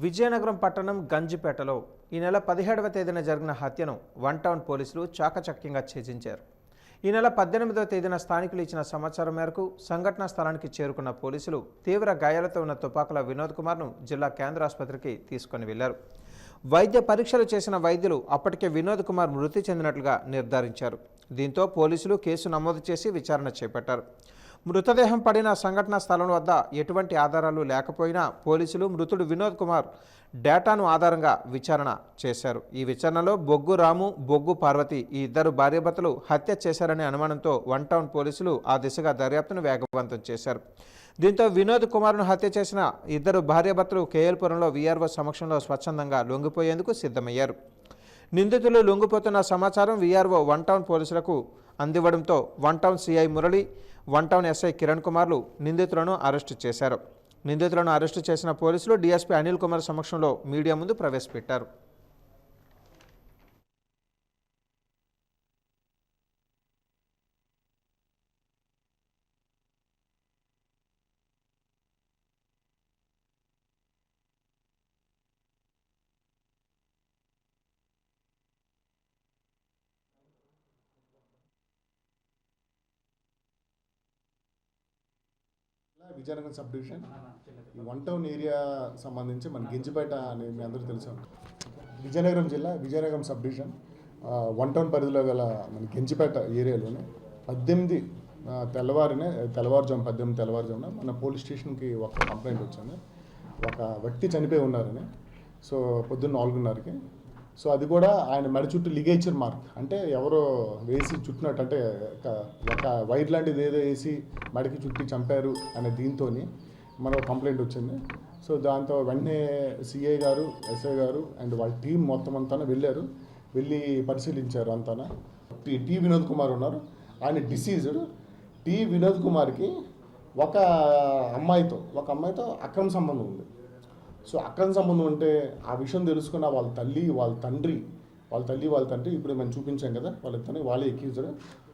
విజయనగరం పట్టణం గంజిపేటలో ఈ నెల 17వ తేదీన జరిగిన హత్యను వన్ టౌన్ పోలీసులు చాకచక్యంగా ఛేదించారు. ఈ నెల 18వ తేదీన స్థానికులు ఇచ్చిన సమాచారం మేరకు సంఘటనా స్థలానికి చేరుకున్న పోలీసులు తీవ్ర గాయాలతో ఉన్న తుపాకుల వినోద్ కుమార్ను జిల్లా కేంద్ర ఆసుపత్రికి తీసుకొని వెళ్లారు. వైద్య పరీక్షలు చేసిన వైద్యులు అప్పటికే వినోద్ కుమార్ మృతి చెందినట్లుగా నిర్ధారించారు. దీంతో పోలీసులు కేసు నమోదు చేసి విచారణ చేపట్టారు. మృతదేహం పడిన సంఘటనా స్థలం వద్ద ఎటువంటి ఆధారాలు లేకపోయినా పోలీసులు మృతుడు వినోద్ కుమార్ డేటాను ఆధారంగా విచారణ చేశారు. ఈ విచారణలో బొగ్గు రాము, బొగ్గు పార్వతి ఈ ఇద్దరు భార్యాభర్తలు హత్య చేశారనే అనుమానంతో వన్ టౌన్ పోలీసులు ఆ దిశగా దర్యాప్తును వేగవంతం చేశారు. దీంతో వినోద్ కుమార్ను హత్య చేసిన ఇద్దరు భార్యాభర్తలు కేఎల్పురంలో వీఆర్ఓ సమక్షంలో స్వచ్ఛందంగా లొంగిపోయేందుకు సిద్ధమయ్యారు. నిందితులు లొంగిపోతున్న సమాచారం వీఆర్ఓ వన్ టౌన్ పోలీసులకు అందివ్వడంతో one town CI Murali, one town SI Kiran కుమార్లు నిందితులను అరెస్టు చేశారు. నిందితులను అరెస్టు చేసిన పోలీసులు డీఎస్పీ అనిల్ కుమార్ సమక్షంలో మీడియా ముందు ప్రవేశపెట్టారు. విజయనగరం సబ్ డివిజన్ ఈ వన్ టౌన్ ఏరియా సంబంధించి మన గింజిపేట అని మీ అందరూ తెలుసు. విజయనగరం జిల్లా Vizianagaram sub division one town పరిధిలో గల మన గింజిపేట ఏరియాలోనే 18 తెల్లవారుజామున మన పోలీస్ స్టేషన్కి ఒక కంప్లైంట్ వచ్చింది. ఒక వ్యక్తి చనిపోయి ఉన్నారని. సో పొద్దున్న 4:30కి. సో అది కూడా ఆయన మెడ చుట్టూ లిగేచర్ మార్క్, అంటే ఎవరో వేసి చుట్టినట్టు, అంటే ఒక వైర్ లాంటిది ఏదో వేసి మెడకి చుట్టి చంపారు అనే దీంతో మనకు కంప్లైంట్ వచ్చింది. సో దాంతో వెంటనే సిఐ గారు, ఎస్ఐ గారు అండ్ వాళ్ళ టీం మొత్తం అంతా వెళ్ళి పరిశీలించారు. అంతా టి వినోద్ కుమార్ ఉన్నారు. ఆయన డిసీజ్డ్. టి వినోద్ కుమార్కి ఒక అమ్మాయితో అక్రమ సంబంధం ఉంది. సో అక్రమ సంబంధం ఉంటే ఆ విషయం తెలుసుకున్న వాళ్ళ తల్లి వాళ్ళ తండ్రి ఇప్పుడు మేము చూపించాం కదా, వాళ్ళే ఎక్యూజ్డ్.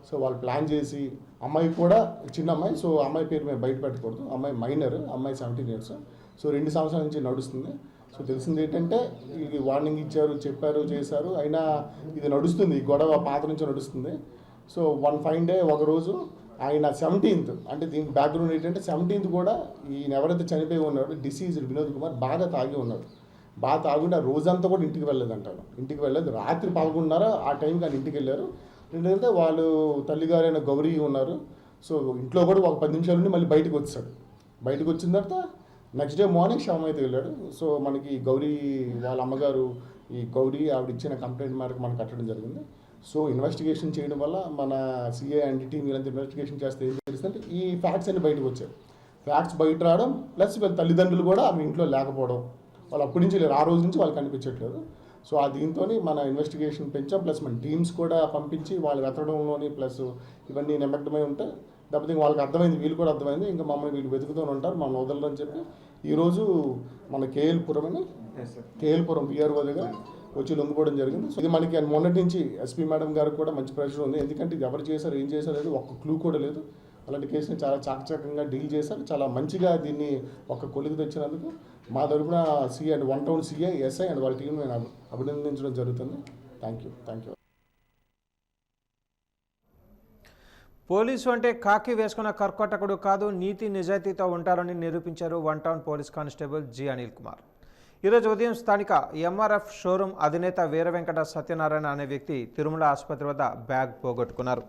సో వాళ్ళు ప్లాన్ చేసి, అమ్మాయి కూడా చిన్న అమ్మాయి, సో అమ్మాయి పేరు మేము బయట పెట్టకూడదు, అమ్మాయి మైనర్, అమ్మాయి 17 years. సో 2 సంవత్సరాల నుంచి నడుస్తుంది. సో తెలిసింది ఏంటంటే ఇది వార్నింగ్ ఇచ్చారు, చెప్పారు, చేశారు, అయినా ఇది నడుస్తుంది, ఈ గొడవ పాత నుంచి నడుస్తుంది. సో వన్ ఫైన్ డే ఒకరోజు ఆయన 17th, అంటే దీనికి బ్యాక్గ్రౌండ్ ఏంటంటే 17th కూడా ఈయన ఎవరైతే చనిపోయి ఉన్నాడో డిసీజ్డ్ వినోద్ కుమార్ బాగా తాగి ఉన్నాడు. బాగా తాగుంటే ఆ రోజంతా కూడా ఇంటికి వెళ్ళలేదు. రాత్రి 11:30 ఆ టైంకి ఆయన ఇంటికి వెళ్ళారు. ఎందుకంటే వాళ్ళు తల్లిగారైన గౌరీ ఉన్నారు. సో ఇంట్లో కూడా ఒక 10 నిమిషాల నుండి మళ్ళీ బయటకు వచ్చిన తర్వాత నెక్స్ట్ డే మార్నింగ్ శవం అయితే వెళ్ళాడు. సో మనకి గౌరీ వాళ్ళ అమ్మగారు, ఈ గౌరీ ఆవిడ ఇచ్చిన కంప్లైంట్ మేరకు మనకు కట్టడం జరిగింది. సో ఇన్వెస్టిగేషన్ చేయడం వల్ల మన సిఐ అండ్ టీం వీళ్ళంతా ఇన్వెస్టిగేషన్ చేస్తే ఏం తెలుస్తుందంటే ఈ ఫ్యాక్ట్స్ అన్ని బయటకు వచ్చాయి. ఫ్యాక్ట్స్ బయట రావడం ప్లస్ వీళ్ళ తల్లిదండ్రులు కూడా ఆమె ఇంట్లో లేకపోవడం, వాళ్ళు అప్పటి నుంచి లేరు, ఆ రోజు నుంచి వాళ్ళు కనిపించట్లేదు. సో ఆ దీంతో మన ఇన్వెస్టిగేషన్ పెంచాం. ప్లస్ మన టీమ్స్ కూడా పంపించి వాళ్ళు వెతకడంలోని ప్లస్ ఇవన్నీ నిమగ్నమై ఉంటే దెబ్బతి వాళ్ళకి అర్థమైంది, వీళ్ళు కూడా అర్థమైంది, ఇంకా మమ్మల్ని వీళ్ళు వెతుకుతూనే ఉంటారు, మమ్మల్ని వదలరని చెప్పి ఈరోజు మన కేఎల్పురం వీఆర్ఓ దగ్గర వచ్చి లొంగిపోవడం జరిగింది. సో ఇది మనకి మొన్నటి నుంచి ఎస్పీ మేడం గారికి కూడా మంచి ప్రెషర్ ఉంది. ఎందుకంటే ఇది ఎవరు చేశారు, ఏం చేశారు అనేది ఒక్క క్లూ కూడా లేదు. అలాంటి కేసుని చాలా చాకచక్యంగా డీల్ చేశారు. చాలా మంచిగా దీన్ని ఒక కొలికి తెచ్చినందుకు మా తరపున CI and one town CI, SI and వాళ్ళ టీం నేను అభినందించడం జరుగుతుంది. Thank you. పోలీసు అంటే కాకి వేసుకున్న కర్కోటకుడు కాదు, నీతి నిజాయితీతో ఉంటారని నిరూపించారు one town police constable G Anil Kumar. ఈరోజు ఉదయం స్థానిక ఎంఆర్ఎఫ్ షోరూం అధినేత వీర వెంకట సత్యనారాయణ అనే వ్యక్తి తిరుమల ఆసుపత్రి వద్ద బ్యాగ్ పోగొట్టుకున్నారు.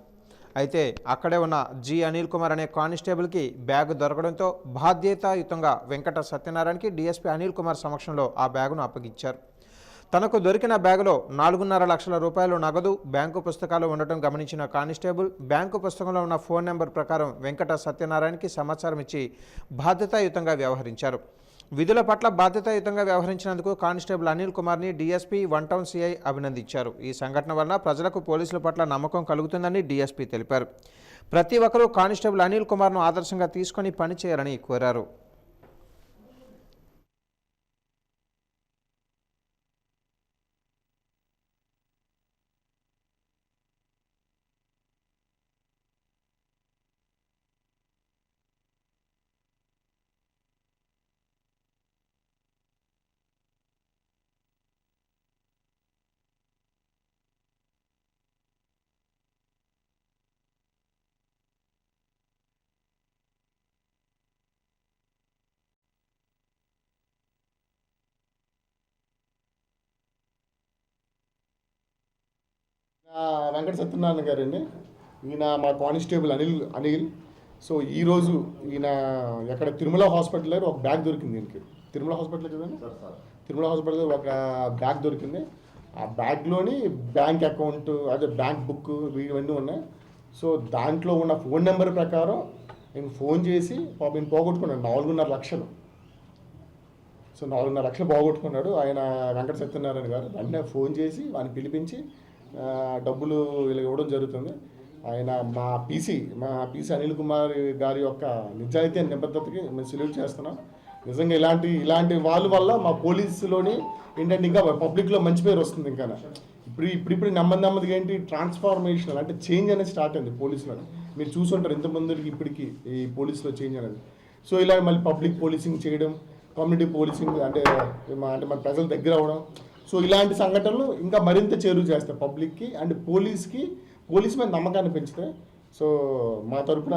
అయితే అక్కడే ఉన్న జి అనిల్ కుమార్ అనే కానిస్టేబుల్కి బ్యాగ్ దొరకడంతో బాధ్యతాయుతంగా వెంకట సత్యనారాయణకి డీఎస్పీ అనిల్ కుమార్ సమక్షంలో ఆ బ్యాగును అప్పగించారు. తనకు దొరికిన బ్యాగులో 4.5 లక్షల రూపాయలు నగదు, బ్యాంకు పుస్తకాలు ఉండటం గమనించిన కానిస్టేబుల్ బ్యాంకు పుస్తకంలో ఉన్న ఫోన్ నెంబర్ ప్రకారం వెంకట సత్యనారాయణకి సమాచారం ఇచ్చి బాధ్యతాయుతంగా వ్యవహరించారు. విధుల పట్ల బాధ్యతాయుతంగా వ్యవహరించినందుకు కానిస్టేబుల్ అనిల్ కుమార్ని డీఎస్పీ వన్ టౌన్ సిఐ అభినందించారు. ఈ సంఘటన వలన ప్రజలకు పోలీసుల పట్ల నమ్మకం కలుగుతుందని డీఎస్పీ తెలిపారు. ప్రతి ఒక్కరూ కానిస్టేబుల్ అనిల్ కుమార్ను ఆదర్శంగా తీసుకొని పనిచేయాలని కోరారు. వెంకట సత్యనారాయణ గారండి. ఈయన మా కానిస్టేబుల్ అనిల్. సో ఈరోజు ఈయన ఎక్కడ తిరుమల హాస్పిటల్ దగ్గర ఒక బ్యాగ్ దొరికింది ఈయనకి. తిరుమల హాస్పిటల్ కదండి, తిరుమల హాస్పిటల్ దగ్గర ఒక బ్యాగ్ దొరికింది. ఆ బ్యాగ్లోని బ్యాంక్ అకౌంట్, అదే బ్యాంక్ బుక్ ఇవన్నీ ఉన్నాయి. సో దాంట్లో ఉన్న ఫోన్ నెంబర్ ప్రకారం నేను ఫోన్ చేసి నేను పోగొట్టుకున్నాను 4.5 లక్షలు. సో 4.5 లక్షలు పోగొట్టుకున్నాడు ఆయన వెంకట సత్యనారాయణ గారు. వెంటనే ఫోన్ చేసి వాడిని పిలిపించి డబ్బులు ఇలా ఇవ్వడం జరుగుతుంది. ఆయన మా పీసీ అనిల్ కుమార్ గారి యొక్క నిజాయితీ నిబద్ధతకి మేము సెల్యూట్ చేస్తున్నాం. నిజంగా ఇలాంటి వాళ్ళ వల్ల మా పోలీసులోని ఏంటంటే ఇంకా పబ్లిక్లో మంచి పేరు వస్తుంది. ఇంకా ఇప్పుడు నెమ్మదిగా ఏంటి ట్రాన్స్ఫార్మేషన్ అంటే చేంజ్ అనేది స్టార్ట్ అయింది పోలీసులో. మీరు చూసుంటారు ఇంతమందికి ఇప్పటికీ ఈ పోలీసులో చేంజ్ అనేది. సో ఇలా మళ్ళీ పబ్లిక్ పోలీసింగ్ చేయడం, కమ్యూనిటీ పోలీసింగ్ అంటే మన ప్రజల దగ్గర అవ్వడం. సో ఇలాంటి సంఘటనలు ఇంకా మరింత చేరువ చేస్తాయి పబ్లిక్కి అండ్ పోలీస్ మీద నమ్మకాన్ని పెంచుతాయి. సో మా తరఫున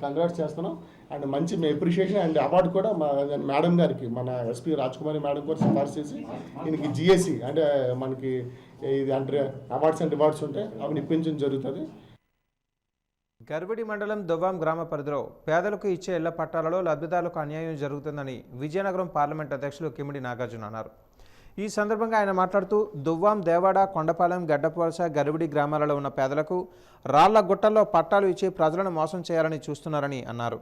కంగ్రాట్స్ చేస్తున్నాం అండ్ మంచి అప్రిషియేషన్ అండ్ అవార్డు కూడా మేడం గారికి, మన ఎస్పీ రాజ్కుమారి మేడం కూడా సిఫార్సు చేసి దీనికి జిఎస్సి అంటే మనకి ఇది అంటే అవార్డ్స్ అండ్ రివార్డ్స్ ఉంటాయి, అవి ఇప్పించడం జరుగుతుంది. గర్విడి మండలం దువ్వాం గ్రామ పరిధిలో పేదలకు ఇచ్చే ఇళ్ల పట్టాలలో లబ్ధిదారులకు అన్యాయం జరుగుతుందని విజయనగరం పార్లమెంట్ అధ్యక్షులు కిమిడి నాగార్జున అన్నారు. ఈ సందర్భంగా ఆయన మాట్లాడుతూ దువ్వాం, దేవాడ, కొండపాలెం, గడ్డపవలస, గర్విడి గ్రామాలలో ఉన్న పేదలకు రాళ్ల గుట్టల్లో పట్టాలు ఇచ్చి ప్రజలను మోసం చేయాలని చూస్తున్నారని అన్నారు.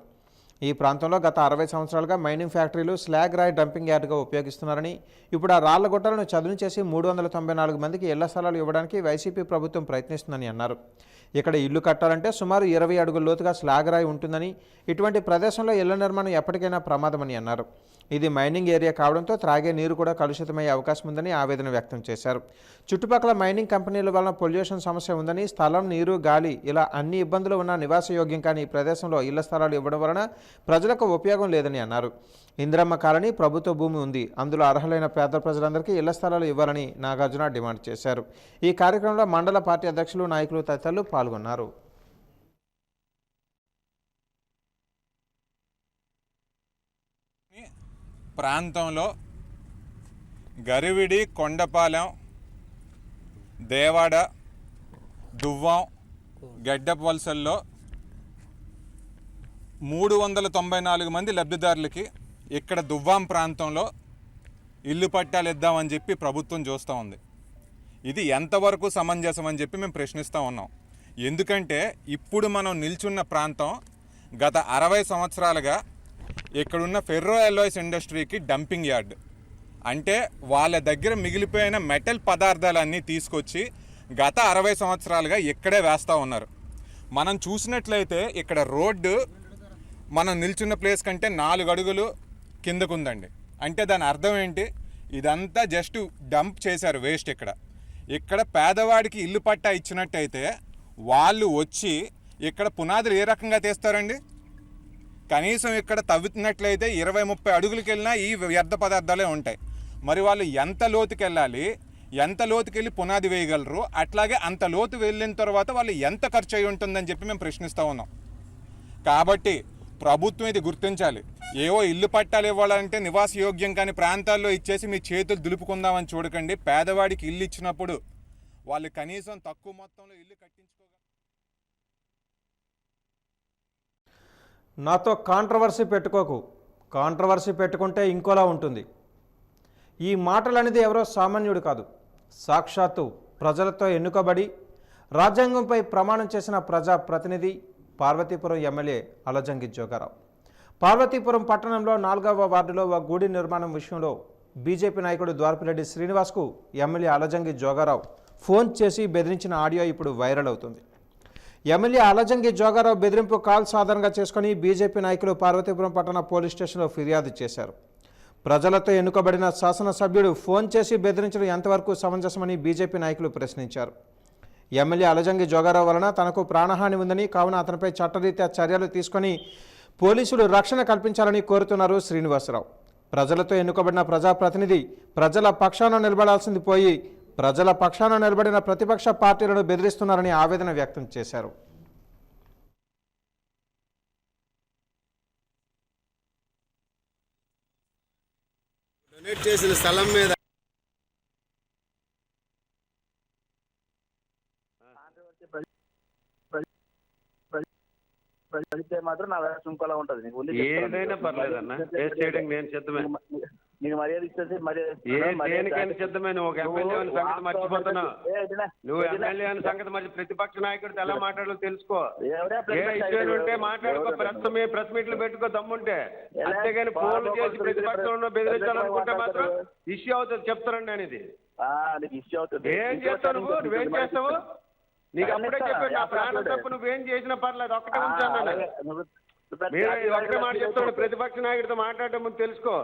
ఈ ప్రాంతంలో గత 60 సంవత్సరాలుగా మైనింగ్ ఫ్యాక్టరీలు స్లాగ్ రాయ్ డంపింగ్ యార్డుగా ఉపయోగిస్తున్నారని, ఇప్పుడు ఆ రాళ్ల గుట్టలను చదును చేసి 394 మందికి ఇళ్ల స్థలాలు ఇవ్వడానికి వైసీపీ ప్రభుత్వం ప్రయత్నిస్తుందని అన్నారు. ఇక్కడ ఇల్లు కట్టాలంటే సుమారు 20 అడుగుల లోతుగా స్లాగ్ రాయి ఉంటుందని, ఇటువంటి ప్రదేశంలో ఇళ్ల నిర్మాణం ఎప్పటికైనా ప్రమాదమని అన్నారు. ఇది మైనింగ్ ఏరియా కావడంతో త్రాగే నీరు కూడా కలుషితమయ్యే అవకాశం ఉందని ఆవేదన వ్యక్తం చేశారు. చుట్టుపక్కల మైనింగ్ కంపెనీల వలన పొల్యూషన్ సమస్య ఉందని, స్థలం, నీరు, గాలి ఇలా అన్ని ఇబ్బందులు ఉన్న నివాసయోగ్యం కాని ఈ ప్రదేశంలో ఇళ్ల స్థలాలు ఇవ్వడం వలన ప్రజలకు ఉపయోగం లేదని అన్నారు. ఇందిరమ్మ కాలనీ ప్రభుత్వ భూమి ఉంది, అందులో అర్హులైన పేద ప్రజలందరికీ ఇళ్ల స్థలాలు ఇవ్వాలని నాగార్జున డిమాండ్ చేశారు. ఈ కార్యక్రమంలో మండల పార్టీ అధ్యక్షులు, నాయకులు తదితరులు పాల్గొన్నారు. ప్రాంతంలో గరివిడి, కొండపాలెం, దేవాడ, దువ్వాం, గడ్డపవలసల్లో 394 మంది లబ్ధిదారులకి ఇక్కడ దువ్వాం ప్రాంతంలో ఇల్లు పట్టాలు ఇద్దామని చెప్పి ప్రభుత్వం చూస్తూ ఉంది. ఇది ఎంతవరకు సమంజసం అని చెప్పి మేము ప్రశ్నిస్తూ ఉన్నాం. ఎందుకంటే ఇప్పుడు మనం నిల్చున్న ప్రాంతం గత 60 సంవత్సరాలుగా ఇక్కడున్న ఫెర్రో అల్లాయ్స్ ఇండస్ట్రీకి డంపింగ్ యార్డ్. అంటే వాళ్ళ దగ్గర మిగిలిపోయిన మెటల్ పదార్థాలన్నీ తీసుకొచ్చి గత 60 సంవత్సరాలుగా ఇక్కడే వేస్తూ ఉన్నారు. మనం చూసినట్లయితే ఇక్కడ రోడ్డు మనం నిల్చున్న ప్లేస్ కంటే 4 అడుగులు కిందకుందండి. అంటే దాని అర్థం ఏంటి? ఇదంతా జస్ట్ డంప్ చేశారు వేస్ట్. ఇక్కడ పేదవాడికి ఇల్లు పట్టా ఇచ్చినట్టయితే వాళ్ళు వచ్చి ఇక్కడ పునాదులు ఏ రకంగా తీస్తారండి? కనీసం ఇక్కడ తవ్వుతున్నట్లయితే 20-30 అడుగులకి వెళ్ళినా ఈ వ్యర్థ పదార్థాలే ఉంటాయి. మరి వాళ్ళు ఎంత లోతుకి వెళ్ళాలి, ఎంత లోతుకెళ్ళి పునాది వేయగలరు, అట్లాగే అంత లోతు వెళ్ళిన తర్వాత వాళ్ళు ఎంత ఖర్చు అయి ఉంటుందని చెప్పి మేము ప్రశ్నిస్తూ ఉన్నాం. కాబట్టి ప్రభుత్వం ఇది గుర్తించాలి. ఏవో ఇల్లు పట్టాలు ఇవ్వాలంటే నివాసయోగ్యం కాని ప్రాంతాల్లో ఇచ్చేసి మీ చేతులు దులుపుకుందామని చూడకండి. పేదవాడికి ఇల్లు ఇచ్చినప్పుడు వాళ్ళు కనీసం తక్కువ మొత్తంలో ఇల్లు కట్టించుకోగలరు. నాతో కాంట్రవర్సీ పెట్టుకోకు, కాంట్రవర్సీ పెట్టుకుంటే ఇంకోలా ఉంటుంది. ఈ మాటలనేది ఎవరో సామాన్యుడు కాదు, సాక్షాత్తు ప్రజలతో ఎన్నుకబడి రాజ్యాంగంపై ప్రమాణం చేసిన ప్రజాప్రతినిధి పార్వతీపురం ఎమ్మెల్యే అలజంగి జోగారావు. పార్వతీపురం పట్టణంలో 4వ వార్డులో ఒక గుడి నిర్మాణం విషయంలో బీజేపీ నాయకుడు ద్వారపిరెడ్డి శ్రీనివాస్కు ఎమ్మెల్యే అలజంగి జోగారావు ఫోన్ చేసి బెదిరించిన ఆడియో ఇప్పుడు వైరల్ అవుతుంది. ఎమ్మెల్యే అలజంగి జోగారావు బెదిరింపు కాల్ సాధారణంగా చేసుకుని బీజేపీ నాయకులు పార్వతీపురం పట్టణ పోలీస్ స్టేషన్లో ఫిర్యాదు చేశారు. ప్రజలతో ఎన్నుకబడిన శాసనసభ్యుడు ఫోన్ చేసి బెదిరించడం ఎంతవరకు సమంజసమని బీజేపీ నాయకులు ప్రశ్నించారు. ఎమ్మెల్యే అలజంగి జోగారావు వలన తనకు ప్రాణహాని ఉందని, కావున అతనిపై చట్టరీత్యా చర్యలు తీసుకొని పోలీసులు రక్షణ కల్పించాలని కోరుతున్నారు శ్రీనివాసరావు. ప్రజలతో ఎన్నుకబడిన ప్రజాప్రతినిధి ప్రజల పక్షాన నిలబడాల్సింది పోయి ప్రజల పక్షాన నిలబడిన ప్రతిపక్ష పార్టీలను బెదిరిస్తున్నారని ఆవేదన వ్యక్తం చేశారు. డొనేట్ చేసిన స్థలం మీద చదివితే మాత్రం నా వేరే ఇంకోలా ఉంటుంది. నీకు ముందే ఏదైనా పర్లేదన్నా, కేసు చేయడానికి నేను సిద్ధమే. నీకు మర్యాద ఇచ్చేసి దేనికైనా సిద్ధమే. నువ్వు ఒక ఎమ్మెల్యే అని సంగతి మర్చిపోతున్నావు. నువ్వు ఎమ్మెల్యే అని సంగతి మర్చి ప్రతిపక్ష నాయకుడితో ఎలా మాట్లాడాలో తెలుసుకో. ఏ ఇష్యూ ఉంటే మాట్లాడుకో, ప్రెస్ మీట్లు పెట్టుకో దమ్ముంటే. అంతేగాని ఫోన్లు చేసి ప్రతిపక్షంలో బెదిరించాలనుకుంటే మాత్రం ఇష్యూ అవుతుంది. చెప్తారండి నేను ఇది. ఏం చేస్తావు నువ్వు? నువ్వేం చేస్తావు? నీకు అప్పుడే చెప్పాడు నా ప్రాణం తప్పు, నువ్వేం చేసినా పర్లేదు, ఒక్కటే ఉంచాను. మీరు ఒక్కటే మాట చెప్తాడు, ప్రతిపక్ష నాయకుడితో మాట్లాడటం ముందు తెలుసుకో.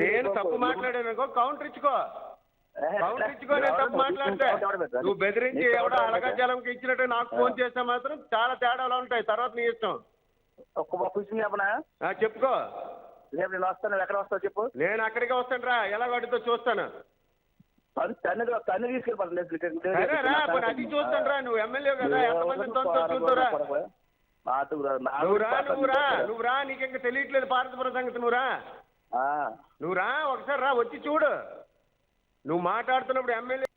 నేను తప్పు మాట్లాడాను కౌంటర్ ఇచ్చుకో. నేను తప్పు మాట్లాడితే నువ్వు బెదిరించి ఎవడో అలగా జలంకి ఇచ్చినట్టు నాకు ఫోన్ చేస్తే మాత్రం చాలా తేడాలు ఉంటాయి. తర్వాత నీ ఇష్టం. చెప్పుకో. నేను వస్తాను. ఎక్కడ వస్తావు చెప్పు. నేను అక్కడికే వస్తాను రా, ఎలా వాటితో చూస్తాను. తన్ను తీసుకెళ్ళిపోతుంది. అది చూస్తాను రా. నువ్వు ఎమ్మెల్యే కదా, ఎంతమంది చూస్తారా? నువ్వు రా. నీకు ఇంకా తెలియట్లేదు పార్వతీపురం సంగతి. నువ్వు రా ఒకసారి రా, వచ్చి చూడు. నువ్వు మాట్లాడుతున్నప్పుడు ఎమ్మెల్యే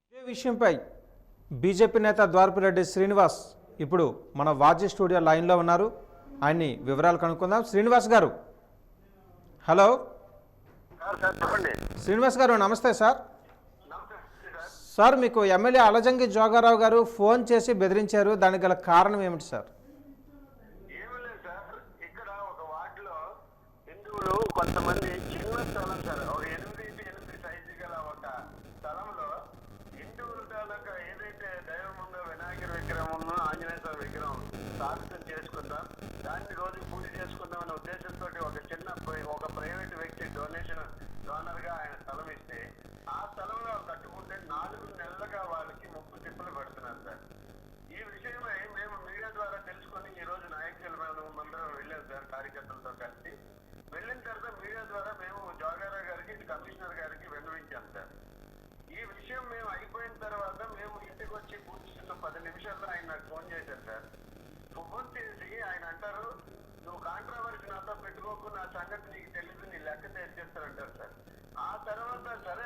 ఇదే విషయంపై బీజేపీ నేత ద్వారపురెడ్డి శ్రీనివాస్ ఇప్పుడు మన వాజీ స్టూడియో లైన్లో ఉన్నారు. ఆయన్ని వివరాలు కనుక్కుందాం. శ్రీనివాస్ గారు, హలో. శ్రీనివాస్ గారు నమస్తే సార్. సార్, మీకు ఎమ్మెల్యే అలజంగి జోగారావు గారు ఫోన్ చేసి బెదిరించారు. దానికి గల కారణం ఏమిటి సార్? ఏమలేదు సార్, ఇక్కడ ఒక వార్డులో హిందువులు కొంతమంది చిన్న స్థలం సార్, ఒక 8x8 సైజు గల ఒక స్థలంలో హిందువుల తాలూకా ఏదైతే దైవం ఉందో, వినాయకుడి విగ్రహం ఉందో, ఆంజనేయ స్వామి విగ్రహం స్థాపితం చేసుకుందాం, దాన్ని రోజు పూజ చేసుకుందాం అనే ఉద్దేశంతో ఒక ప్రైవేట్ వ్యక్తి డోనర్గా ఆయన స్థలం ఇస్తే ఆ స్థలంలో కట్టుకుంటే 4 నెలలుగా వాళ్ళకి ముప్పు తిప్పులు పెడుతున్నారు సార్. ఈ విషయమై మేము మీడియా ద్వారా తెలుసుకొని ఈ రోజు నాయకులు మందరం వెళ్ళాం సార్, కార్యకర్తలతో కలిసి. వెళ్ళిన తర్వాత మీడియా ద్వారా మేము జోగారావు గారికి, కమిషనర్ గారికి విన్నవించాం సార్. ఈ విషయం మేము అయిపోయిన తర్వాత మేము ఇంటికి వచ్చి కూర్చున్న 10 నిమిషాల్లో ఆయన నాకు ఫోన్ చేశారు సార్. ఫోన్ చేసి ఆయన అంటారు, నువ్వు కాంట్రవర్సీ నాతో పెట్టుకోకు, నా సంగతి నీకు తెలియదు, నీ లెక్క తెచ్చేస్తారంటారు సార్. ఆ తర్వాత సరే,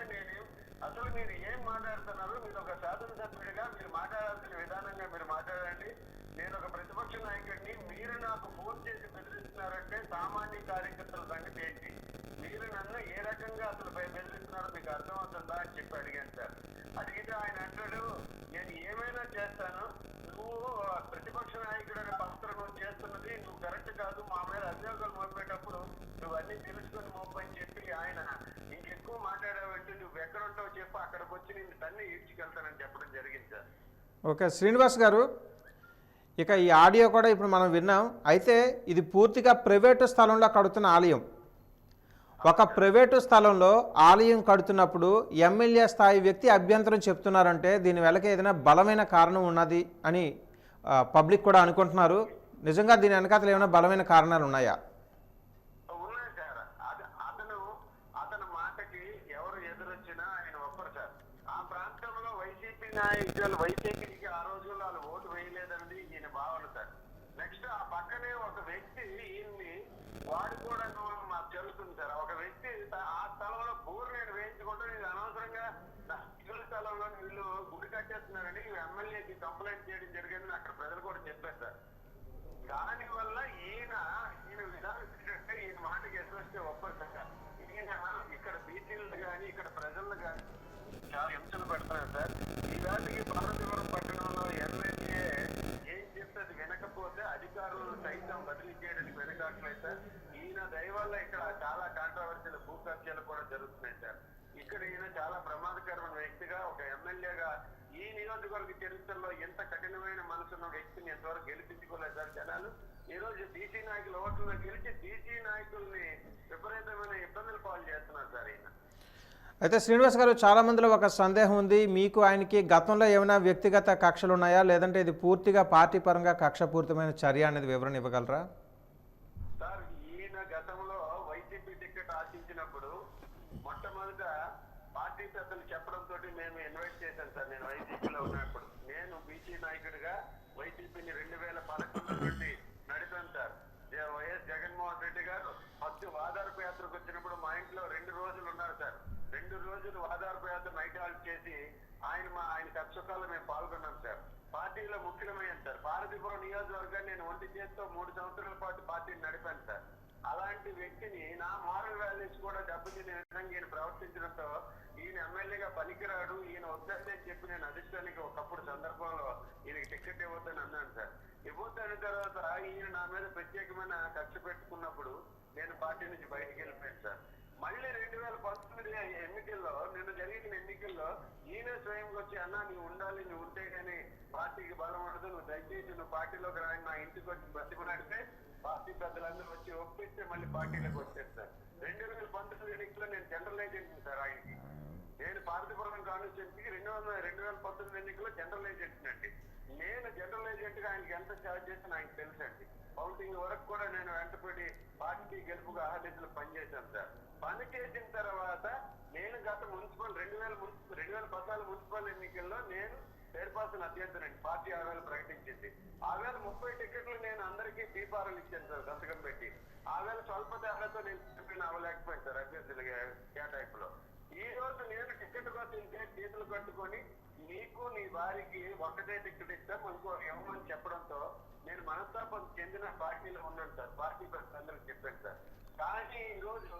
అసలు మీరు ఏం మాట్లాడుతున్నారు, మీరు ఒక శాసనసభ్యుడిగా మీరు మాట్లాడాల్సిన విధానంగా మీరు మాట్లాడండి, నేను ఒక ప్రతిపక్ష నాయకుడిని, మీరు నాకు ఫోన్ చేసి బెదిరిస్తున్నారంటే సామాన్య కార్యకర్తల సంగతి ఏంటి, మీరు నన్ను ఏ రకంగా అసలు బెదిరిస్తున్నారో మీకు అర్థమవుతుందా అని చెప్పి అడిగాను సార్. అడిగితే ఆయన అంటాడు, నేను ఏమైనా చేస్తాను, నువ్వు ప్రతిపక్ష నాయకుడు అనే పాత్ర నువ్వు చేస్తున్నది నువ్వు కరెక్ట్ కాదు, మా మీద అభియోగాలు మోపేటప్పుడు నువ్వు అన్ని తెలుసుకొని మోపని చెప్పి ఆయన ఇంకెక్కువ మాట్లాడావంటే నువ్వు ఎక్కడ ఉంటావు చెప్పు, అక్కడికి వచ్చి నేను తన్ని ఈడ్చుకెళ్తానని చెప్పడం జరిగింది సార్. ఓకే శ్రీనివాస్ గారు, ఇక ఈ ఆడియో కూడా ఇప్పుడు మనం విన్నాం. అయితే ఇది పూర్తిగా ప్రైవేటు స్థలంలో కడుతున్న ఆలయం. ఒక ప్రైవేటు స్థలంలో ఆలయం కడుతున్నప్పుడు ఎమ్మెల్యే స్థాయి వ్యక్తి అభ్యంతరం చెప్తున్నారంటే దీని వెనక ఏదైనా బలమైన కారణం ఉన్నది అని పబ్లిక్ కూడా అనుకుంటున్నారు. నిజంగా దీని వెనకాతలు ఏమైనా బలమైన కారణాలు ఉన్నాయా? ఉన్నాయి సార్. అతని మాటకి ఎవరు ఎదురొచ్చినా ఆయన ఒప్పరు సార్. ఆ ప్రాంతంలో వైసీపీ నాయకులు వైసీపీకి ఆ రోజుల్లో వాళ్ళు ఓటు వేయలేదండి ఈయన భావన సార్. నెక్స్ట్ ఆ పక్కనే ఒక వ్యక్తి ఈయన్ని వాడు కూడా మాకు తెలుస్తుంది సార్. ఒక వ్యక్తి ఆ స్థలంలో బోర్నేడు వేయించుకుంటూ ఇది అనవసరంగా ఇళ్ళ స్థలంలో వీళ్ళు గుడి కట్టేస్తున్నారని ఎమ్మెల్యేకి కంప్లైంట్ చేయడం జరిగిందని అక్కడ ప్రజలు కూడా చెప్పారు సార్. దానివల్ల ఈయన విధానం ఏంటంటే ఈయన మాటకి ఎదురొస్తే ఒప్పరు సార్. ఈయన ఇక్కడ బీసీలు కానీ ఇక్కడ ప్రజలను కానీ చాలా హింసలు పెడుతున్నారు సార్. ఈ వాటికి పార్వతీపురం పట్టణంలో ఎమ్మెల్యే ఏం చెప్తే అది వినకపోతే అధికారులు సైతం బదిలీ చేయడానికి వెనకాట్లేదు సార్. ఈయన దయ వల్ల ఇక్కడ చాలా కాంట్రవర్సీలు, భూ కబ్జాలు కూడా జరుగుతున్నాయి సార్. ఇక్కడ ఈయన చాలా ప్రమాదకరమైన వ్యక్తిగా ఒక ఎమ్మెల్యేగా ఈ నియోజకవర్గ చరిత్రలో ఎంత కఠినమైన మనసున్న వ్యక్తిని ఎంతవరకు గెలిపించుకోలేదు సార్ జనాలు. ఈ రోజు బీసీ నాయకులు ఓట్లను గెలిచి బీసీ నాయకుల్ని విపరీతమైన ఇబ్బందులు పాలు చేస్తున్నారు సార్ ఈయన. అయితే శ్రీనివాస్ గారు, చాలా మందిలో ఒక సందేహం ఉంది, మీకు ఆయనకి గతంలో ఏమైనా వ్యక్తిగత కక్షలు ఉన్నాయా, లేదంటే ఇది పూర్తిగా పార్టీ పరంగా కక్షపూరితమైన చర్య అనేది వివరణ ఇవ్వగలరా? సార్, ఈయన గతంలో వైసీపీ టికెట్ ఆశించినప్పుడు మొట్టమొదట పార్టీ పెద్దలు చెప్పడంతో మేము ఇన్వైట్ చేశాను సార్. నేను వైసీపీలో ఉన్నప్పుడు నేను బీసీ నాయకుడిగా వైసీపీని 2011 నుండి నడిపాను సార్. వైఎస్ జగన్మోహన్ రెడ్డి గారు ఫస్ట్ వాదార్పు యాత్రకు వచ్చినప్పుడు మా ఇంట్లో 2 రోజులు ఉన్నారు సార్. 2 రోజులు వాదార్పు యాత్ర నైట్ హాల్ట్ చేసి ఆయన కష్టకాల్లో మేము పాల్గొన్నాం సార్. పార్టీలో ముఖ్యమైంది సార్. పార్వతీపురం నియోజకవర్గాన్ని నేను ఒంటి చేతితో 3 సంవత్సరాల పాటు పార్టీని నడిపాను సార్. అలాంటి వ్యక్తిని నా మోరల్ వాల్యూస్ కూడా దెబ్బతినే విధంగా ఈయన ప్రవర్తించడంతో ఈయన ఎమ్మెల్యేగా పనికిరాడు, ఈయన వద్దని చెప్పి నేను అధిష్టానికి ఒకప్పుడు సందర్భంలో ఈయనకి టికెట్ ఇవ్వద్దని అన్నాను సార్. ఇవ్వద్దని తర్వాత ఈయన నా మీద ప్రత్యేకమైన కక్ష పెట్టుకున్నప్పుడు నేను పార్టీ నుంచి బయటికి వెళ్ళిపోయాను సార్. మళ్ళీ 2019 ఎన్నికల్లో, నిన్న జరిగిన ఎన్నికల్లో ఈయన స్వయంగా వచ్చి అన్నా నువ్వు ఉండాలి, నువ్వు ఉంటే కానీ పార్టీకి బలం ఉండదు, నువ్వు దయచేసి నువ్వు పార్టీలోకి రా, నా ఇంటికి వచ్చి బతిమలాడితే పార్టీ పెద్దలందరూ వచ్చి ఒప్పిస్తే మళ్ళీ పార్టీలోకి వచ్చారు సార్. 2019 ఎన్నికల్లో నేను జనరల్ ఏజెంట్ సార్ ఆయనకి. నేను పార్వతీపురం కాన్స్టిట్యూన్సీకి 2019 ఎన్నికల్లో జనరల్ ఏజెంట్ అండి. నేను జనరల్ ఏజెంట్ గా ఆయనకి ఎంత ఛార్జ్ చేసిన ఆయనకు తెలుసండి. కౌంటింగ్ వరకు కూడా నేను వెంటపడి పార్టీ గెలుపుగా ఆహ్లాదితులు పనిచేశాను సార్. పని చేసిన తర్వాత నేను గత 2014 మున్సిపల్ ఎన్నికల్లో నేను చైర్పర్సన్ అభ్యర్థినండి. పార్టీ ఆవేళ ప్రకటించింది. ఆవేళ 30 టికెట్లు నేను అందరికీ దీపారాలు ఇచ్చాను సార్ సంతకం పెట్టి. ఆవేళ స్వల్ప తేడాతో నేను టికెట్ అవ్వలేకపోయాను సార్ అభ్యర్థుల కేటాయింపులో. ఈ రోజు నేను టికెట్ కోసం చేతులు కట్టుకొని నీకు నీ వారికి ఒక్కటే టికెట్ ఇస్తాం ఇంకో ఇవ్వమని చెప్పడంతో నేను మనస్తాపం చెందిన పార్టీలో ఉన్నాను సార్. పార్టీ అందరికి చెప్పాను సార్. కానీ ఈ రోజు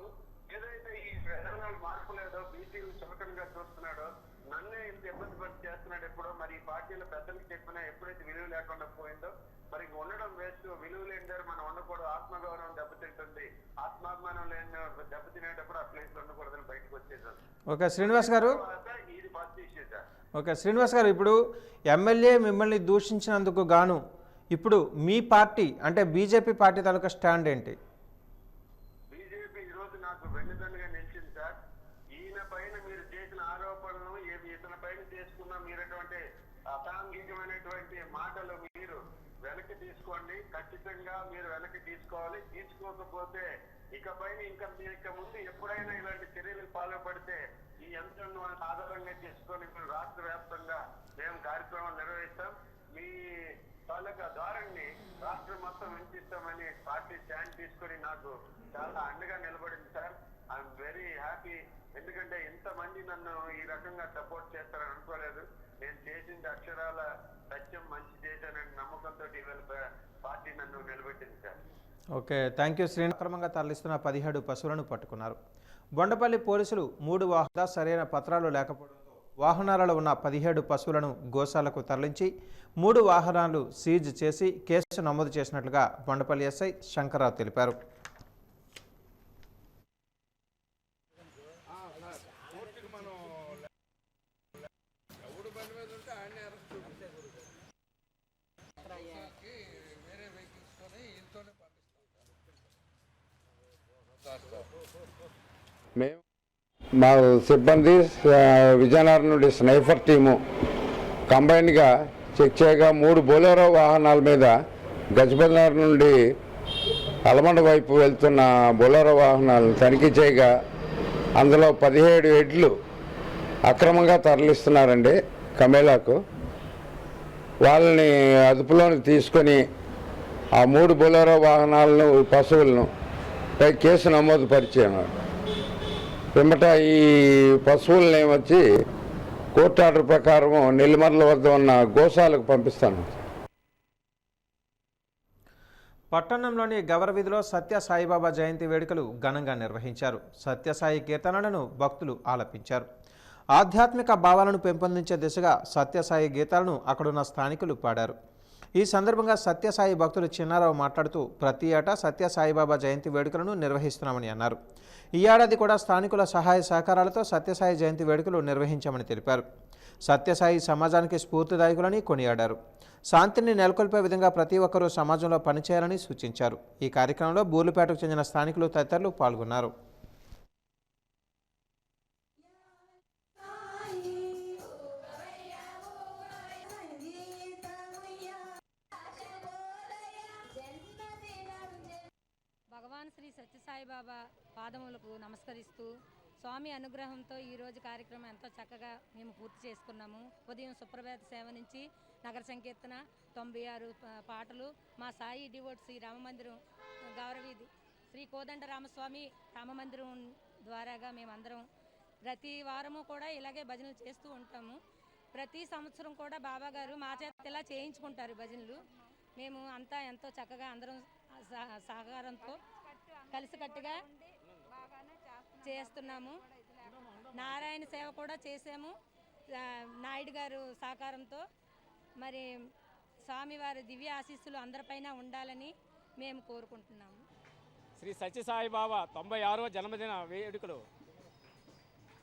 ఏదైతే ఈ విధానాలు మార్పు లేదో, బీసీలు చులకనగా చూస్తున్నాడో, నన్నే ఇంత ఇబ్బంది పడి చేస్తున్నాడు ఎప్పుడో, మరి ఈ పార్టీలో పెద్దలకు చెప్పినా ఎప్పుడైతే విలువ లేకుండా పోయిందో మరి ఉండడం వేస్ట్. విలువ లేని మనం ఉండకూడదు, ఆత్మగౌరవం దెబ్బతింటుంది, ఆత్మాభిమానం లేని దెబ్బతినేటప్పుడు ఆ ప్లేస్ లో ఉండకూడదని బయటకు వచ్చేసాను. ఓకే శ్రీనివాస్ గారు, ఇది first issue sir. Okay Srinivas గారు, ఇప్పుడు ఎమ్మెల్యే మిమ్మల్ని దూషించినందుకు గాను ఇప్పుడు మీ పార్టీ అంటే బీజేపీ పార్టీ తాలూకా స్టాండ్ ఏంటి? బీజేపీ ఈరోజు నాకు వెన్నుదన్నుగా నిలిచింది సార్. ఈయన పైన మీరు చేసిన ఆరోపణలు, ఇతని పైన చేసుకున్న మీరటువంటి అసాంఘికమైనటువంటి మాటలు మీరు వెనక్కి తీసుకోండి. ఖచ్చితంగా మీరు వెనక్కి తీసుకోవాలి. తీసుకోకపోతే ఇకపైన ఇక ముందు ఎప్పుడైనా ఇలాంటి చర్యలకు పాల్పడితే ఈ అంశాన్ని ఆధారంగా చేసుకొని మేము రాష్ట్ర వ్యాప్తంగా మేము కార్యక్రమాలు నిర్వహిస్తాం. మీ తాలూకా ధోరణిని రాష్ట్రం మొత్తం వినిపిస్తామని పార్టీ స్టాండ్ తీసుకొని నాకు చాలా అండగా నిలబడింది సార్. I'm very happy. ఎందుకంటే ఇంతమంది నన్ను ఈ రకంగా సపోర్ట్ చేస్తారని అనుకోలేదు. నేను చేసింది అక్షరాల సత్యం, మంచి చేశానని నమ్మకంతో ఇవాళ పార్టీ నన్ను నిలబెట్టింది sir. Okay, thank you Srinivas. అక్రమంగా తరలిస్తున్న 17 పశువులను పట్టుకున్నారు. బొండపల్లి పోలీసులు 3 వాహనాల సరైన పత్రాలు లేకపోవడంతో వాహనాలలో ఉన్న 17 పశువులను గోశాలకు తరలించి 3 వాహనాలు సీజ్ చేసి కేసు నమోదు చేసినట్లుగా బొండపల్లి ఎస్ఐ శంకర్రావు తెలిపారు. మేము మా సిబ్బంది విజయనగరం నుండి స్నైఫర్ టీము కంబైన్డ్గా చెక్ చేయగా 3 బొలెరో వాహనాల మీద గజపతినగర్ నుండి అలమండ వైపు వెళ్తున్న బొలెరో వాహనాలను తనిఖీ చేయగా అందులో 17 ఎడ్లు అక్రమంగా తరలిస్తున్నారండి కమేలాకు. వాళ్ళని అదుపులోకి తీసుకొని ఆ 3 బొలెరో వాహనాలను పశువులను కేసు నమోదు పరిచాను. పిమ్మట ఈ పశువులని వచ్చి కోర్టు ఆర్డర్ ప్రకారం నెల్లిమర్ల వద్ద ఉన్న గోశాలకు పంపిస్తాను. పట్టణంలోని గవరవీధిలో సత్య సాయిబాబా జయంతి వేడుకలు ఘనంగా నిర్వహించారు. సత్యసాయి కీర్తనలను భక్తులు ఆలపించారు. ఆధ్యాత్మిక భావాలను పెంపొందించే దిశగా సత్యసాయి గీతాలను అక్కడున్న స్థానికులు పాడారు. ఈ సందర్భంగా సత్యసాయి భక్తులు చిన్నారావు మాట్లాడుతూ ప్రతి ఏటా సత్యసాయిబాబా జయంతి వేడుకలను నిర్వహిస్తున్నామని అన్నారు. ఈ ఏడాది కూడా స్థానికుల సహాయ సహకారాలతో సత్యసాయి జయంతి వేడుకలు నిర్వహించామని తెలిపారు. సత్యసాయి సమాజానికి స్ఫూర్తిదాయకులని కొనియాడారు. శాంతిని నెలకొల్పే విధంగా ప్రతి ఒక్కరూ సమాజంలో పనిచేయాలని సూచించారు. ఈ కార్యక్రమంలో బూర్లుపేటకు చెందిన స్థానికులు తదితరులు పాల్గొన్నారు. భగవాన్ శ్రీ సత్యసాయిబాబా పాదములకు నమస్కరిస్తూ స్వామి అనుగ్రహంతో ఈరోజు కార్యక్రమం ఎంతో చక్కగా మేము పూర్తి చేసుకున్నాము. ఉదయం సుప్రభాత సేవ నుంచి నగర సంకీర్తన 96 పాటలు మా సాయి డివోట్ శ్రీ రామమందిరం గౌరవీధి శ్రీ కోదండ రామస్వామి రామమందిరం ద్వారాగా మేమందరం ప్రతి వారము కూడా ఇలాగే భజనలు చేస్తూ ఉంటాము. ప్రతి సంవత్సరం కూడా బాబా గారు మా చేత ఇలా చేయించుకుంటారు భజనలు. మేము అంతా ఎంతో చక్కగా అందరం సహకారంతో కలిసికట్టుగా చేస్తున్నాము. నారాయణ సేవ కూడా చేసాము నాయుడు గారు సహకారంతో. మరి స్వామివారి దివ్య ఆశీస్సులు అందరిపైన ఉండాలని మేము కోరుకుంటున్నాము. శ్రీ సత్యసాయిబాబా 96వ జన్మదిన వేడుకలు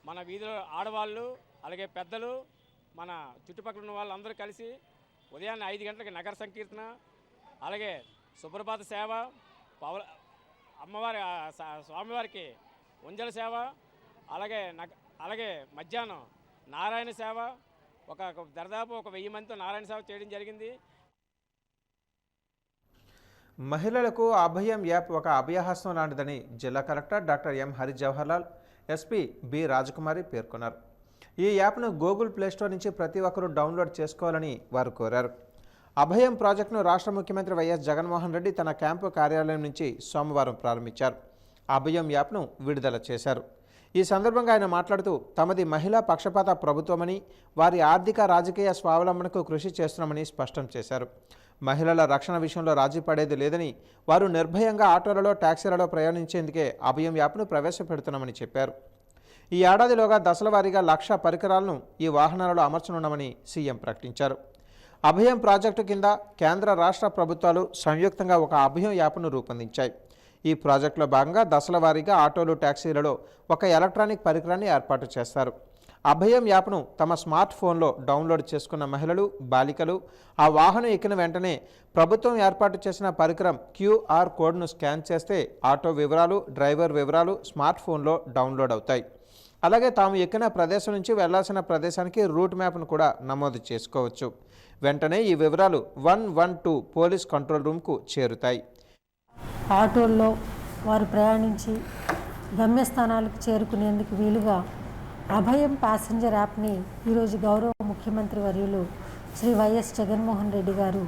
మన వీధిలో ఆడవాళ్ళు అలాగే పెద్దలు మన చుట్టుపక్కల ఉన్న వాళ్ళందరూ కలిసి ఉదయాన్నే 5 గంటలకి నగర సంకీర్తన, అలాగే సుప్రభాత సేవ, అమ్మవారి స్వామివారికి ఉంజల సేవ, అలాగే మధ్యాహ్నం నారాయణ సేవ, దాదాపు 1000 మందితో నారాయణ సేవ చేయడం జరిగింది. మహిళలకు అభయం యాప్ ఒక అభయహస్తం లాంటిదని జిల్లా collector doctor M Hari Jawaharlal, SP B Rajakumari పేర్కొన్నారు. ఈ యాప్ను గూగుల్ ప్లేస్టోర్ నుంచి ప్రతి ఒక్కరూ డౌన్లోడ్ చేసుకోవాలని వారు కోరారు. అభయం ప్రాజెక్టును రాష్ట్ర ముఖ్యమంత్రి వైఎస్ జగన్మోహన్ రెడ్డి తన క్యాంపు కార్యాలయం నుంచి సోమవారం ప్రారంభించారు. అభయం యాప్ను విడుదల చేశారు. ఈ సందర్భంగా ఆయన మాట్లాడుతూ తమది మహిళా పక్షపాత ప్రభుత్వమని, వారి ఆర్థిక రాజకీయ స్వావలంబనకు కృషి చేస్తున్నామని స్పష్టం చేశారు. మహిళల రక్షణ విషయంలో రాజీ పడేది లేదని, వారు నిర్భయంగా ఆటోలలో, ట్యాక్సీలలో ప్రయాణించేందుకే అభయం యాప్ను ప్రవేశపెడుతున్నామని చెప్పారు. ఈ ఏడాదిలోగా దశలవారీగా 1,00,000 పరికరాలను ఈ వాహనాలలో అమర్చనున్నామని సీఎం ప్రకటించారు. అభయం ప్రాజెక్టు కింద కేంద్ర రాష్ట్ర ప్రభుత్వాలు సంయుక్తంగా ఒక అభయం యాప్ను రూపొందించాయి. ఈ ప్రాజెక్టులో భాగంగా దశలవారీగా ఆటోలు, ట్యాక్సీలలో ఒక ఎలక్ట్రానిక్ పరికరాన్ని ఏర్పాటు చేస్తారు. అభయం యాప్ను తమ స్మార్ట్ ఫోన్లో డౌన్లోడ్ చేసుకున్న మహిళలు, బాలికలు ఆ వాహనం ఎక్కిన వెంటనే ప్రభుత్వం ఏర్పాటు చేసిన పరికరం క్యూఆర్ కోడ్ను స్కాన్ చేస్తే ఆటో వివరాలు, డ్రైవర్ వివరాలు స్మార్ట్ ఫోన్లో డౌన్లోడ్ అవుతాయి. అలాగే తాము ఎక్కిన ప్రదేశం నుంచి వెళ్లాల్సిన ప్రదేశానికి రూట్ మ్యాప్ను కూడా నమోదు చేసుకోవచ్చు. వెంటనే ఈ వివరాలు 112 పోలీస్ కంట్రోల్ రూమ్కు చేరుతాయి. ఆటోల్లో వారు ప్రయాణించి గమ్యస్థానాలకు చేరుకునేందుకు వీలుగా అభయం ప్యాసింజర్ యాప్ని ఈరోజు గౌరవ ముఖ్యమంత్రి వర్యులు శ్రీ వైఎస్ జగన్మోహన్ రెడ్డి గారు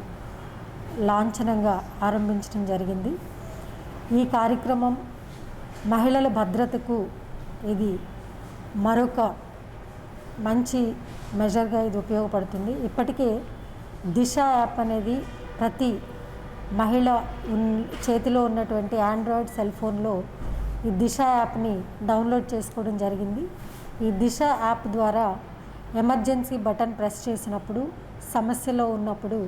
లాంఛనంగా ఆరంభించడం జరిగింది. ఈ కార్యక్రమం మహిళల భద్రతకు ఇది మరొక మంచి మెజర్గా ఇది ఉపయోగపడుతుంది. ఇప్పటికే దిశ యాప్ అనేది ప్రతి మహిళ చేతిలో ఉన్నటువంటి ఆండ్రాయిడ్ సెల్ ఫోన్లో ఈ దిశ యాప్ని డౌన్లోడ్ చేసుకోవడం జరిగింది. ఈ దిశ యాప్ ద్వారా ఎమర్జెన్సీ బటన్ ప్రెస్ చేసినప్పుడు, సమస్యలో ఉన్నప్పుడు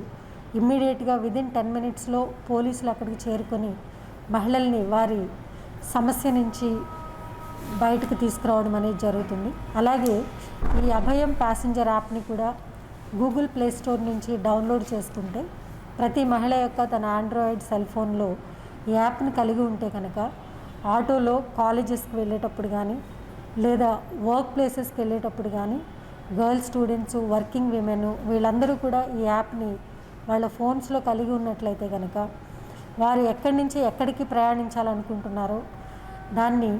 ఇమ్మీడియట్గా విదిన్ 10 మినిట్స్లో పోలీసులు అక్కడికి చేరుకొని మహిళల్ని వారి సమస్య నుంచి బయటకు తీసుకురావడం అనేది జరుగుతుంది. అలాగే ఈ అభయం ప్యాసింజర్ యాప్ని కూడా గూగుల్ ప్లే స్టోర్ నుంచి డౌన్లోడ్ చేసుకుంటే ప్రతి మహిళ యొక్క తన ఆండ్రాయిడ్ సెల్ ఫోన్లో ఈ యాప్ని కలిగి ఉంటే కనుక ఆటోలో కాలేజెస్కి వెళ్ళేటప్పుడు కానీ, లేదా వర్క్ ప్లేసెస్కి వెళ్ళేటప్పుడు కానీ, గర్ల్స్ స్టూడెంట్స్, వర్కింగ్ విమెన్ వీళ్ళందరూ కూడా ఈ యాప్ని వాళ్ళ ఫోన్స్లో కలిగి ఉన్నట్లయితే కనుక వారు ఎక్కడి నుంచి ఎక్కడికి ప్రయాణించాలనుకుంటున్నారో దాన్ని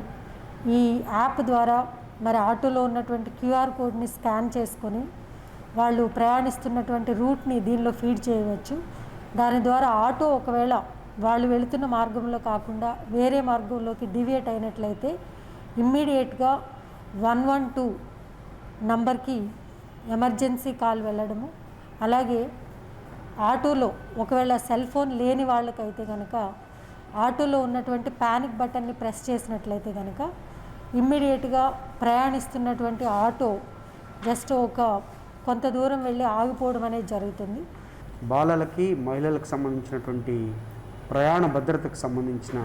ఈ యాప్ ద్వారా మరి ఆటోలో ఉన్నటువంటి క్యూఆర్ కోడ్ని స్కాన్ చేసుకొని వాళ్ళు ప్రయాణిస్తున్నటువంటి రూట్ని దీనిలో ఫీడ్ చేయవచ్చు. దాని ద్వారా ఆటో ఒకవేళ వాళ్ళు వెళుతున్న మార్గంలో కాకుండా వేరే మార్గంలోకి డివియేట్ అయినట్లయితే ఇమ్మీడియట్గా 112 నంబర్కి ఎమర్జెన్సీ కాల్ వెళ్ళడము. అలాగే ఆటోలో ఒకవేళ సెల్ ఫోన్ లేని వాళ్ళకైతే కనుక ఆటోలో ఉన్నటువంటి ప్యానిక్ బటన్ని ప్రెస్ చేసినట్లయితే కనుక ఇమ్మీడియట్గా ప్రయాణిస్తున్నటువంటి ఆటో జస్ట్ కొంత దూరం వెళ్ళి ఆగిపోవడం అనేది జరుగుతుంది. బాలలకి, మహిళలకు సంబంధించినటువంటి ప్రయాణ భద్రతకు సంబంధించిన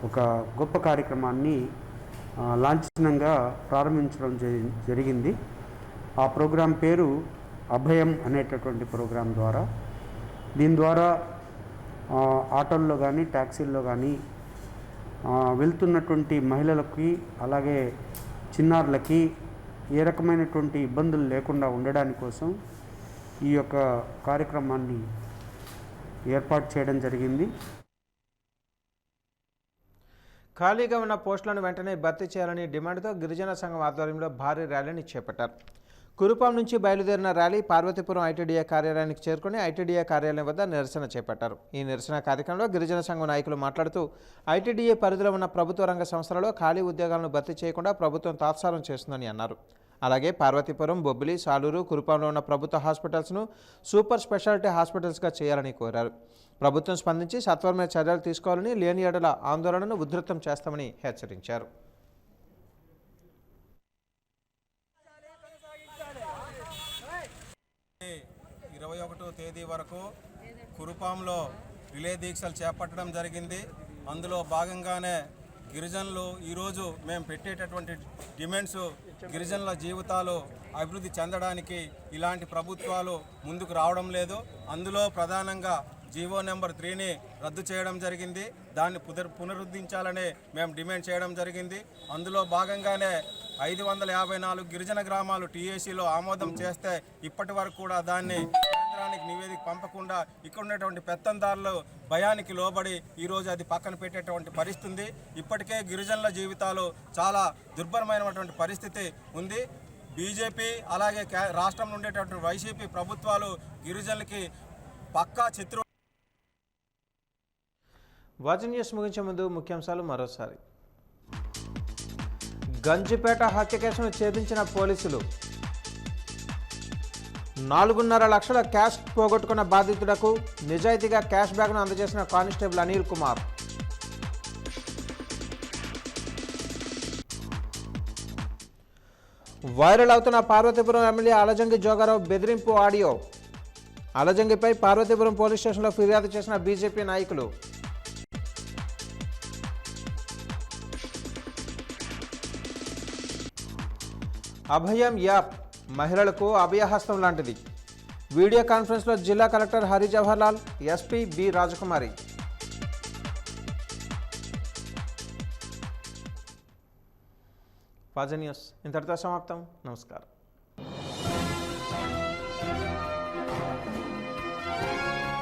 ఒక గొప్ప కార్యక్రమాన్ని లాంఛనంగా ప్రారంభించడం జరిగింది. ఆ ప్రోగ్రాం పేరు అభయం అనేటటువంటి ప్రోగ్రాం ద్వారా దీని ద్వారా ఆటోల్లో కానీ, ట్యాక్సీల్లో కానీ వెళ్తున్నటువంటి మహిళలకి, అలాగే చిన్నారులకి ఏ రకమైనటువంటి ఇబ్బందులు లేకుండా ఉండడానికి కోసం ఈ యొక్క కార్యక్రమాన్ని ఏర్పాటు చేయడం జరిగింది. ఖాళీగా ఉన్న పోస్టులను వెంటనే భర్తీ చేయాలని డిమాండ్తో గిరిజన సంఘం ఆధ్వర్యంలో భారీ ర్యాలీని చేపట్టారు. కురుపాం నుంచి బయలుదేరిన ర్యాలీ పార్వతీపురం ఐటీడీఏ కార్యాలయానికి చేరుకుని ఐటీడీఏ కార్యాలయం వద్ద నిరసన చేపట్టారు. ఈ నిరసన కార్యక్రమంలో గిరిజన సంఘం నాయకులు మాట్లాడుతూ ఐటీడీఏ పరిధిలో ఉన్న ప్రభుత్వ రంగ సంస్థలలో ఖాళీ ఉద్యోగాలను భర్తీ చేయకుండా ప్రభుత్వం తాత్సారం చేస్తుందని అన్నారు. అలాగే పార్వతీపురం, బొబ్బిలి, సాలూరు, కురుపాంలో ఉన్న ప్రభుత్వ హాస్పిటల్స్ను సూపర్ స్పెషాలిటీ హాస్పిటల్స్గా చేయాలని కోరారు. ప్రభుత్వం స్పందించి సత్వరమైన చర్యలు తీసుకోవాలని, లేని యెడల ఆందోళనను ఉధృతం చేస్తామని హెచ్చరించారు. తేదీ వరకు కురుపాంలో రిలే దీక్షలు చేపట్టడం జరిగింది. అందులో భాగంగానే గిరిజనులు ఈరోజు మేము పెట్టేటటువంటి డిమాండ్స్, గిరిజనుల జీవితాలు అభివృద్ధి చెందడానికి ఇలాంటి ప్రభుత్వాలు ముందుకు రావడం లేదు. అందులో ప్రధానంగా జీవో నెంబర్ 3ని రద్దు చేయడం జరిగింది. దాన్ని పునరుద్ధరించాలని మేము డిమాండ్ చేయడం జరిగింది. అందులో భాగంగానే 554 గిరిజన గ్రామాలు టీఏసీలో ఆమోదం చేస్తే ఇప్పటి వరకు కూడా దాన్ని కేంద్రానికి నివేదిక పంపకుండా ఇక్కడ ఉన్నటువంటి పెత్తందారులు భయానికి లోబడి ఈరోజు అది పక్కన పెట్టేటువంటి పరిస్థితి. ఇప్పటికే గిరిజనుల జీవితాలు చాలా దుర్భరమైనటువంటి పరిస్థితి ఉంది. బీజేపీ అలాగే రాష్ట్రంలో ఉండేటటువంటి వైసీపీ ప్రభుత్వాలు గిరిజనులకి పక్కా చిత్రం. వాచి న్యూస్ ముగించే ముందు ముఖ్యాంశాలు మరోసారి. గంజిపేట హత్య కేసును ఛేదించిన పోలీసులు. 4.5 లక్షల క్యాష్ పోగొట్టుకున్న బాధితులకు నిజాయితీగా క్యాష్ బ్యాగ్ను అందజేసిన కానిస్టేబుల్ అనిల్ కుమార్. వైరల్ అవుతున్న పార్వతీపురం ఎమ్మెల్యే అలజంగి జోగారావు బెదిరింపు ఆడియో. అలజంగిపై పార్వతీపురం పోలీస్ స్టేషన్లో ఫిర్యాదు చేసిన బీజేపీ నాయకులు. అభయం యాప్ మహిళలకు అభయహస్తం లాంటిది. వీడియో కాన్ఫరెన్స్లో జిల్లా collector Hari Jawaharlal, SP B Rajakumari. Vaja news ఇంతటితో సమాప్తం. నమస్కారం.